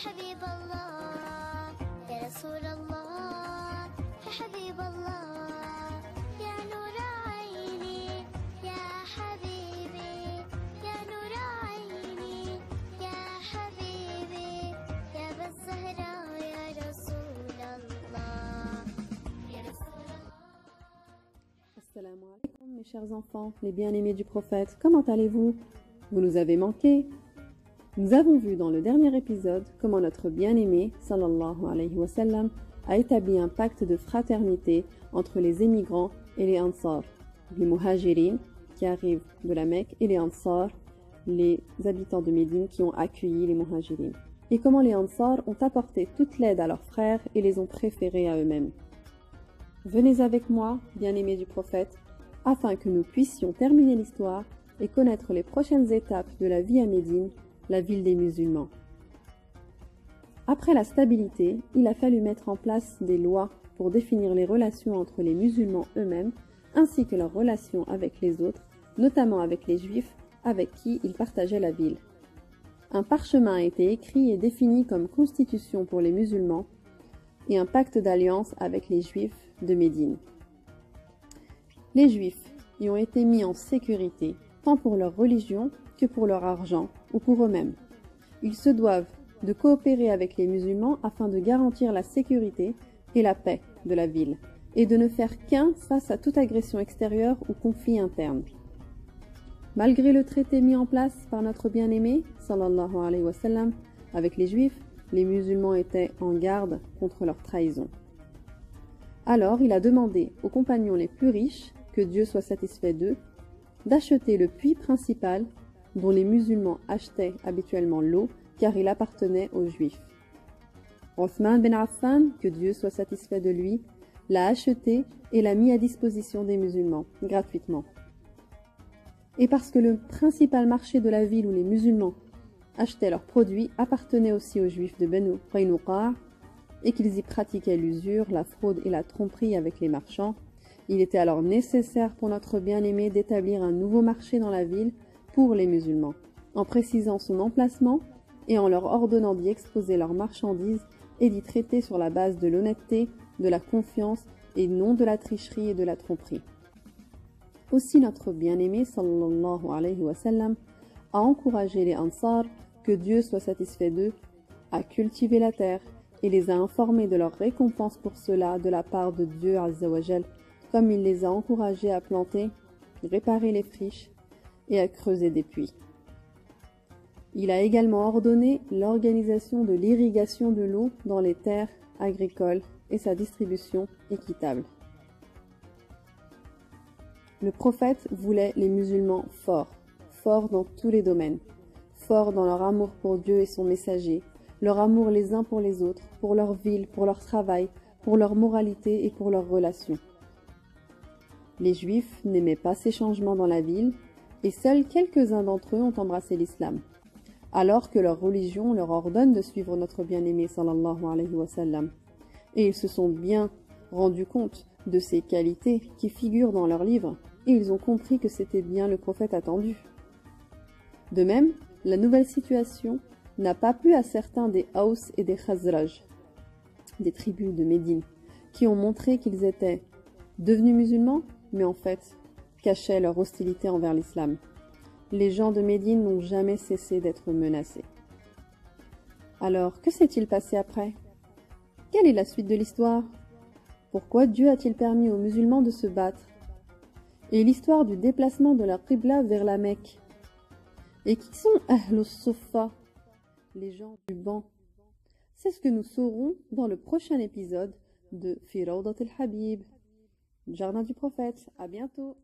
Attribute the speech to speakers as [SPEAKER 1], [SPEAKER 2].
[SPEAKER 1] حبيب الله يا رسول الله يا حبيب الله يا نور عيني يا حبيبي يا نور عيني يا حبيبي يا بالزهراء يا رسول الله يا رسول الله.
[SPEAKER 2] Assalamu alaikum mes chers enfants, les bien-aimés du prophète, comment allez-vous? Vous nous avez manqué? Nous avons vu dans le dernier épisode comment notre bien-aimé, sallallahu alayhi wa sallam, a établi un pacte de fraternité entre les émigrants et les Ansar, les Muhajirin qui arrivent de la Mecque et les Ansar, les habitants de Médine qui ont accueilli les Muhajirin. Et comment les Ansar ont apporté toute l'aide à leurs frères et les ont préférés à eux-mêmes. Venez avec moi, bien-aimés du prophète, afin que nous puissions terminer l'histoire et connaître les prochaines étapes de la vie à Médine, la ville des musulmans. Après la stabilité, il a fallu mettre en place des lois pour définir les relations entre les musulmans eux-mêmes, ainsi que leurs relations avec les autres, notamment avec les juifs avec qui ils partageaient la ville. Un parchemin a été écrit et défini comme constitution pour les musulmans et un pacte d'alliance avec les juifs de Médine. Les juifs y ont été mis en sécurité, tant pour leur religion que pour leur argent ou pour eux-mêmes. Ils se doivent de coopérer avec les musulmans afin de garantir la sécurité et la paix de la ville et de ne faire qu'un face à toute agression extérieure ou conflit interne. Malgré le traité mis en place par notre bien-aimé, sallallahu alayhi wa sallam, avec les juifs, les musulmans étaient en garde contre leur trahison. Alors il a demandé aux compagnons les plus riches, que Dieu soit satisfait d'eux, d'acheter le puits principal dont les musulmans achetaient habituellement l'eau car il appartenait aux juifs. Othman ben Affan, que Dieu soit satisfait de lui, l'a acheté et l'a mis à disposition des musulmans, gratuitement. Et parce que le principal marché de la ville où les musulmans achetaient leurs produits appartenait aussi aux juifs de Banu Qaynuqa et qu'ils y pratiquaient l'usure, la fraude et la tromperie avec les marchands, il était alors nécessaire pour notre bien-aimé d'établir un nouveau marché dans la ville pour les musulmans, en précisant son emplacement et en leur ordonnant d'y exposer leurs marchandises et d'y traiter sur la base de l'honnêteté, de la confiance et non de la tricherie et de la tromperie. Aussi notre bien-aimé sallallahu alayhi wa sallam a encouragé les Ansar, que Dieu soit satisfait d'eux, à cultiver la terre et les a informés de leur récompense pour cela de la part de Dieu Azza wa Jal, comme il les a encouragés à planter, réparer les friches et à creuser des puits. Il a également ordonné l'organisation de l'irrigation de l'eau dans les terres agricoles et sa distribution équitable. Le prophète voulait les musulmans forts dans tous les domaines, forts dans leur amour pour Dieu et son messager, leur amour les uns pour les autres, pour leur ville, pour leur travail, pour leur moralité et pour leurs relations. Les Juifs n'aimaient pas ces changements dans la ville et seuls quelques-uns d'entre eux ont embrassé l'islam, alors que leur religion leur ordonne de suivre notre bien-aimé sallallahu alayhi wa sallam. Et ils se sont bien rendus compte de ces qualités qui figurent dans leurs livres et ils ont compris que c'était bien le prophète attendu. De même, la nouvelle situation n'a pas plu à certains des Aws et des Khazraj, des tribus de Médine, qui ont montré qu'ils étaient devenus musulmans, mais en fait cachaient leur hostilité envers l'islam. Les gens de Médine n'ont jamais cessé d'être menacés. Alors, que s'est-il passé après? Quelle est la suite de l'histoire? Pourquoi Dieu a-t-il permis aux musulmans de se battre? Et l'histoire du déplacement de leur qibla vers la Mecque? Et qui sont Ahlus Suffa, les gens du banc? C'est ce que nous saurons dans le prochain épisode de Fi Rawdat al-Habib, Jardin du prophète. À bientôt.